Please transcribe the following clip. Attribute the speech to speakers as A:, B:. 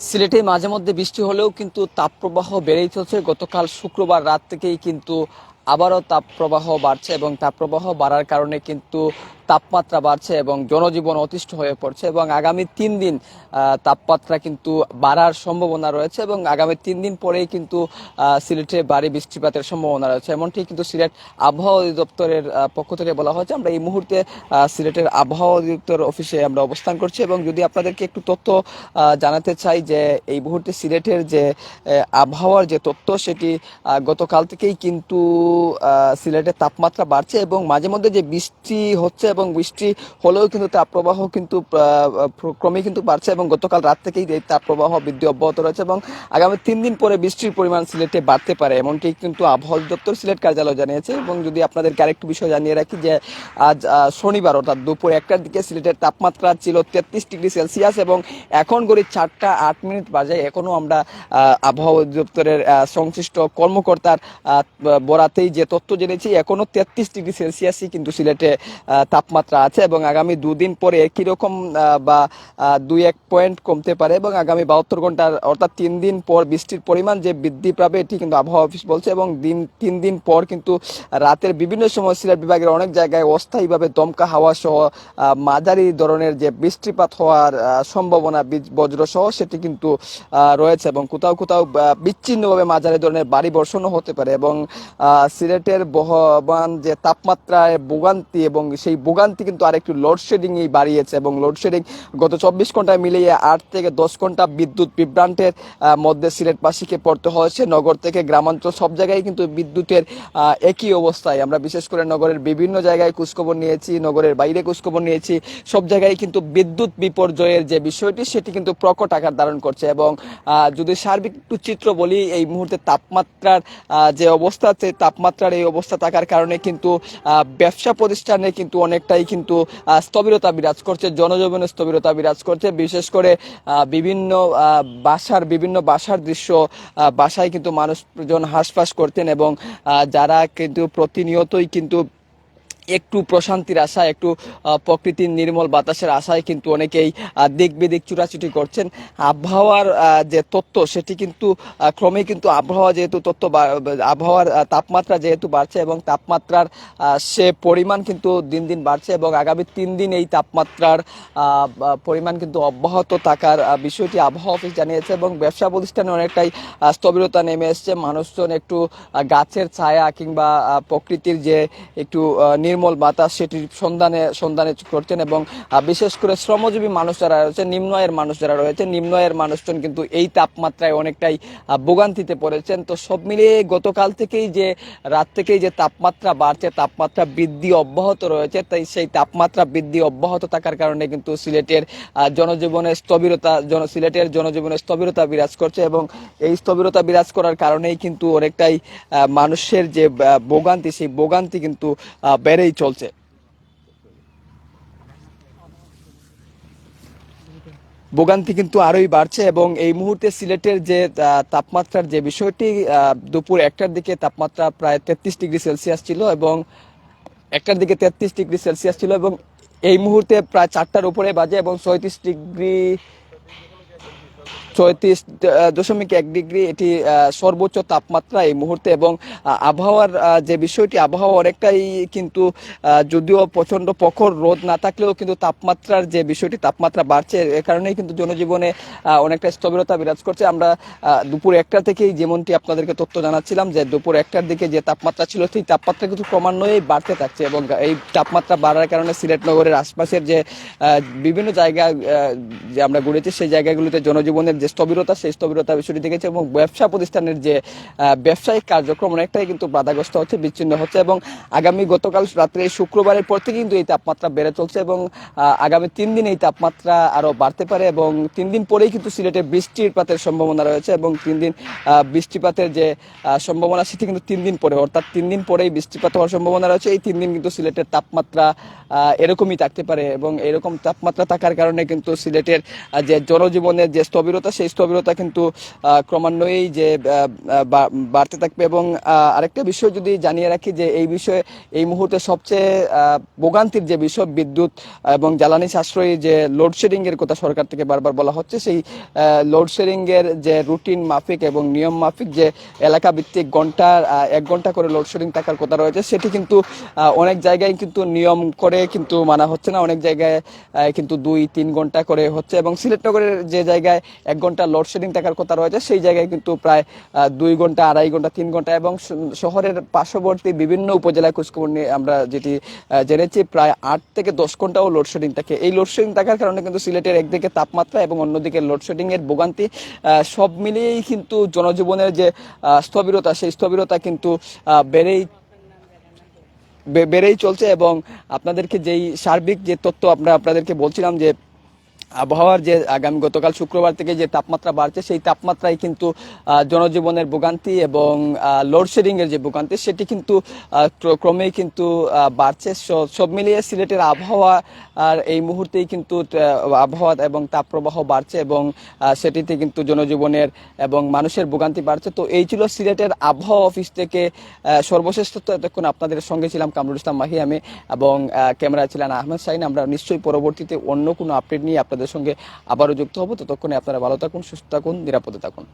A: সিলেটে মাঝে মধ্যে বৃষ্টি হলেও কিন্তু তাপপ্রবাহ বেড়েই চলছে। গতকাল শুক্রবার রাত থেকেই কিন্তু আবারও তাপপ্রবাহ বাড়ছে এবং তাপপ্রবাহ বাড়ার কারণে কিন্তু তাপমাত্রা বাড়ছে এবং জনজীবন অতিষ্ঠ হয়ে পড়ছে এবং আগামী 3 দিন তাপমাত্রা কিন্তু বাড়ার সম্ভাবনা রয়েছে এবং আগামী 3 দিন পরেই কিন্তু সিলেটে ভারী বৃষ্টিপাতের সম্ভাবনা রয়েছে, এমনটি কিন্তু সিলেট আবহাওয়া অধিদপ্তরের পক্ষ থেকে বলা হয়েছে। আমরা এই মুহূর্তে সিলেটের আবহাওয়া অধিদপ্তর অফিসে আমরা অবস্থান করছি এবং যদি আপনাদেরকে একটু তথ্য জানাতে চাই যে এই মুহূর্তে সিলেটের যে আবহাওয়ার যে তথ্য সেটি গতকাল থেকেই কিন্তু সিলেটের তাপমাত্রা বাড়ছে এবং মাঝে মধ্যে যে বৃষ্টি হচ্ছে এবং বৃষ্টি হলেও কিন্তু তাপপ্রবাহ কিন্তু ক্রমে কিন্তু বাড়ছে এবং গতকাল রাত থেকেই এই তাপপ্রবাহ বৃদ্ধি অব্যাহত রয়েছে এবং আগামী 3 দিন পরে বৃষ্টির পরিমাণ সিলেটে বাড়তে পারে, এমনটি কিন্তু আবহাওয়া অধিদপ্তর সিলেট কার্যালয় জানিয়েছে। এবং যদি আপনাদেরকে আরেকটু বিষয় জানিয়ে রাখি যে আজ শনিবার অর্থাৎ দুপুর 1টার দিকে সিলেটের তাপমাত্রা ছিল 33 ডিগ্রি সেলসিয়াস এবং এখন ঘড়ি 4টা 8 মিনিট বাজে। এখনো আমরা আবহাওয়া অধিদপ্তরের সংশ্লিষ্ট কর্মকর্তার বরাতেই যে তথ্য জেনেছি, এখনো 33 ডিগ্রি সেলসিয়াসই কিন্তু সিলেটে তাপমাত্রা আছে এবং আগামী 2 দিন পরে একই রকম বা 2-1 পয়েন্ট কমতে পারে এবং আগামী 72 ঘন্টার অর্থাৎ 3 দিন পর বৃষ্টির পরিমাণ যে বৃদ্ধি পাবে এটি কিন্তু আবহাওয়া অফিস বলছে এবং 3 দিন পর কিন্তু রাতের বিভিন্ন সময় সিলেট বিভাগের অনেক জায়গায় অস্থায়ীভাবে দমকা হাওয়া সহ মাঝারি ধরনের যে বৃষ্টিপাত হওয়ার সম্ভাবনা, বজ্র সহ সেটি কিন্তু রয়েছে এবং কোথাও কোথাও বিচ্ছিন্নভাবে মাঝারি ধরনের ভারী বর্ষণও হতে পারে এবং সিলেটের বহমান যে তাপমাত্রায় ভোগান্তি এবং সেই ভোগান্তি কিন্তু আরেকটু লোডশেডিং বাড়িয়েছে এবং লোডশেডিং গত 24 ঘন্টায় মিলিয়ে 8 থেকে 10 ঘন্টা বিদ্যুৎ বিভ্রান্তের মধ্যে সিলেটবাসীকে পড়তে হয়েছে। নগর থেকে গ্রামাঞ্চল সব জায়গায় কিন্তু বিদ্যুতের একই অবস্থায়। আমরা বিশেষ করে নগরের বিভিন্ন জায়গায় খোঁজখবর নিয়েছি, নগরের বাইরে খোঁজখবর নিয়েছি, সব জায়গায় কিন্তু বিদ্যুৎ বিপর্যয়ের যে বিষয়টি সেটি কিন্তু প্রকট আকার ধারণ করছে এবং যদি সার্বিক একটু চিত্র বলি, এই মুহূর্তে তাপমাত্রার যে অবস্থা, তাপমাত্রার এই অবস্থা থাকার কারণে কিন্তু ব্যবসা প্রতিষ্ঠানে কিন্তু অনেকটাই কিন্তু স্থবিরতা বিরাজ করছে, জনজীবনে স্থবিরতা বিরাজ করছে। বিশেষ করে বিভিন্ন বাসার দৃশ্য, বাসায় কিন্তু মানুষজন হাঁসফাঁস করতেন এবং যারা কিন্তু প্রতিনিয়তই কিন্তু একটু প্রশান্তির আশায়, একটু প্রকৃতির নির্মল বাতাসের আশায় কিন্তু অনেকেই দিক বিদিক ছুটাছুটি করছেন। আবহাওয়ার যে তথ্য সেটি কিন্তু ক্রমেই কিন্তু আবহাওয়ার তাপমাত্রা যেহেতু বাড়ছে এবং তাপমাত্রার সে পরিমাণ কিন্তু দিন দিন বাড়ছে এবং আগামী 3 দিন এই তাপমাত্রার পরিমাণ কিন্তু অব্যাহত থাকার বিষয়টি আবহাওয়া অফিস জানিয়েছে এবং ব্যবসা প্রতিষ্ঠানে অনেকটাই স্থবিরতা নেমে এসছে। মানুষজন একটু গাছের ছায়া কিংবা প্রকৃতির যে একটু নির্মল বাতাস সেটির সন্ধানে করছেন এবং বিশেষ করে শ্রমজীবী মানুষ যারা রয়েছে, নিম্ন আয়ের মানুষজন কিন্তু এই তাপমাত্রায় অনেকটাই ভোগান্তিতে পড়েছেন। তো সব মিলিয়ে গতকাল থেকেই যে রাত থেকেই যে তাপমাত্রা বাড়ছে, তাপমাত্রা বৃদ্ধি অব্যাহত রয়েছে, তাই সেই তাপমাত্রা বৃদ্ধি অব্যাহত থাকার কারণে কিন্তু সিলেটের জনজীবনে স্থবিরতা বিরাজ করছে এবং এই স্থবিরতা বিরাজ করার কারণেই কিন্তু অনেকটাই মানুষের যে ভোগান্তি, সেই ভোগান্তি কিন্তু বেড়েই চলছে। ভোগান্তি কিন্তু আরোই বাড়ছে এবং এই মুহূর্তে সিলেটের যে তাপমাত্রার যে বিষয়টি, দুপুর 1টার দিকে তাপমাত্রা প্রায় 33 ডিগ্রি সেলসিয়াস ছিল এবং 1টার দিকে 33 ডিগ্রি সেলসিয়াস ছিল এবং এই মুহূর্তে প্রায় 4টার উপরে বাজে এবং 34.1 ডিগ্রি এটি সর্বোচ্চ তাপমাত্রা এই মুহূর্তে এবং আবহাওয়ার যে বিষয়টি, আবহাওয়া অনেকটাই কিন্তু যদিও প্রচন্ড প্রখর রোদ না থাকলেও কিন্তু তাপমাত্রার যে বিষয়টি, তাপমাত্রা বাড়ছে, এ কারণেই কিন্তু জনজীবনে অনেকটা স্থবিরতা বিরাজ করছে। আমরা দুপুর 1টা থেকেই যেমনটি আপনাদেরকে তথ্য জানাচ্ছিলাম যে দুপুর 1টার দিকে যে তাপমাত্রা ছিল সেই তাপমাত্রা কিন্তু ক্রমান্বয়েই বাড়তে থাকছে এবং এই তাপমাত্রা বাড়ার কারণে সিলেট নগরের আশপাশের যে বিভিন্ন জায়গা যে আমরা ঘুরেছি সেই জায়গাগুলিতে জনজীবনের যে স্থবিরতা, সেই স্থবিরতা বিষয়টি দেখেছে এবং ব্যবসা প্রতিষ্ঠানের যে ব্যবসায়িক কার্যক্রম অনেকটাই কিন্তু বাধাগ্রস্ত হচ্ছে, বিচ্ছিন্ন হচ্ছে এবং গতকাল রাত্রে শুক্রবারের পর থেকে কিন্তু এই তাপমাত্রা বেড়ে চলছে এবং আগামী 3 দিন এই তাপমাত্রা আরো বাড়তে পারে এবং 3 দিন পরেই কিন্তু সিলেটে বৃষ্টিপাতের সম্ভাবনা রয়েছে এবং 3 দিন বৃষ্টিপাতের যে সম্ভাবনা সেটি কিন্তু 3 দিন পরে, অর্থাৎ 3 দিন পরেই বৃষ্টিপাত হওয়ার সম্ভাবনা রয়েছে। এই 3 দিন কিন্তু সিলেটের তাপমাত্রা এরকমই থাকতে পারে এবং এরকম তাপমাত্রা থাকার কারণে কিন্তু সিলেটের যে জনজীবনের যে স্থবিরতা সেই স্থবিরতা কিন্তু ক্রমান্বয়েই যে বাড়তে থাকবে। এবং আরেকটা বিষয় যদি জানিয়ে রাখি যে এই বিষয়ে এই মুহূর্তে সবচেয়ে ভোগান্তির যে বিষয় বিদ্যুৎ এবং জ্বালানি সাশ্রয়ী যে লোডশেডিং এর কথা সরকার থেকে বারবার বলা হচ্ছে, সেই লোডশেডিং এর যে রুটিন মাফিক এবং নিয়ম মাফিক যে এলাকা ভিত্তিক ঘন্টার 1 ঘন্টা করে লোডশেডিং থাকার কথা রয়েছে, সেটি কিন্তু অনেক জায়গায় কিন্তু নিয়ম করে কিন্তু মানা হচ্ছে না, অনেক জায়গায় কিন্তু 2-3 ঘন্টা করে হচ্ছে। এবং সিলেট নগরের যে জায়গায় 1 ঘন্টা লোডশেডিং থাকার কথা রয়েছে, সেই জায়গায় কিন্তু প্রায় 2 ঘন্টা, 2.5 ঘন্টা, 3 ঘন্টা। এবং শহরের পার্শ্ববর্তী বিভিন্ন উপজেলায় খোঁজখবর নিয়ে আমরা যেটি জেনেছি, প্রায় 8 থেকে 10 ঘন্টাও লোডশেডিং থাকে। এই লোডশেডিং থাকার কারণে কিন্তু সিলেটের একদিকে তাপমাত্রা এবং অন্যদিকে লোডশেডিং এর ভোগান্তি, সব মিলিয়েই কিন্তু জনজীবনের যে স্থবিরতা, সেই স্থবিরতা কিন্তু বেড়েই চলছে। এবং আপনাদেরকে যেই সার্বিক যে তথ্য আমরা আপনাদেরকে বলছিলাম যে আবহাওয়ার যে গতকাল শুক্রবার থেকে যে তাপমাত্রা বাড়ছে, সেই তাপমাত্রায় কিন্তু জনজীবনের ভোগান্তি এবং লোডশেডিং এর যে ভোগান্তি, সেটি কিন্তু ক্রমেই কিন্তু বাড়ছে। সব মিলিয়ে সিলেটের আবহাওয়া আর এই মুহূর্তেই কিন্তু আবহাওয়া এবং তাপপ্রবাহ বাড়ছে এবং সেটিতে কিন্তু জনজীবনের এবং মানুষের ভোগান্তি বাড়ছে। তো এই ছিল সিলেটের আবহাওয়া অফিস থেকে সর্বশেষ তথ্য। এতক্ষণ আপনাদের সঙ্গে ছিলাম কামরুল ইসলাম মাহি আমি, এবং ক্যামেরায় ছিলেন আহমেদ শাহিন। আমরা নিশ্চয়ই পরবর্তীতে অন্য কোনো আপডেট নিয়ে আপনাদের সঙ্গে আবারও যুক্ত হব। ততক্ষণে আপনারা ভালো থাকুন, সুস্থ থাকুন, নিরাপদে থাকুন।